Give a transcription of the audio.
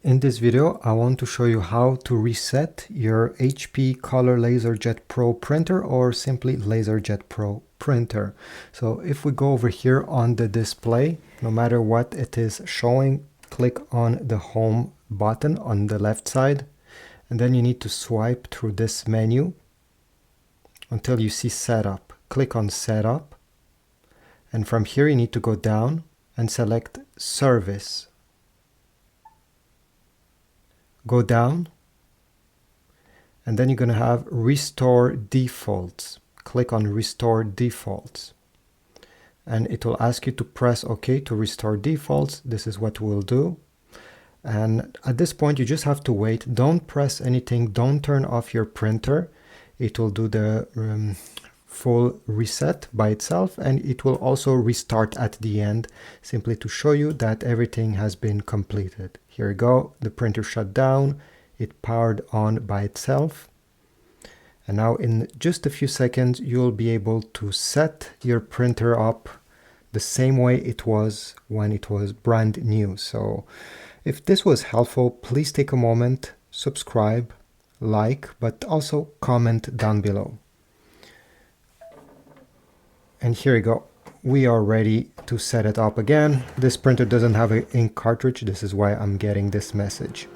In this video, I want to show you how to reset your HP Color Laserjet Pro printer or simply Laserjet Pro printer. So if we go over here on the display, no matter what it is showing, click on the home button on the left side, and then you need to swipe through this menu until you see Setup. Click on Setup, and from here you need to go down and select Service. Go down, and then you're going to have Restore Defaults. Click on Restore Defaults, and it will ask you to press OK to restore defaults. This is what we'll do. And at this point, you just have to wait. Don't press anything. Don't turn off your printer. It will do the full reset by itself, and it will also restart at the end, simply to show you that everything has been completed. Here we go. The printer shut down. It powered on by itself. And now in just a few seconds, you'll be able to set your printer up the same way it was when it was brand new. So if this was helpful, please take a moment, subscribe, like, but also comment down below. And here we go. We are ready to set it up again. This printer doesn't have an ink cartridge. This is why I'm getting this message.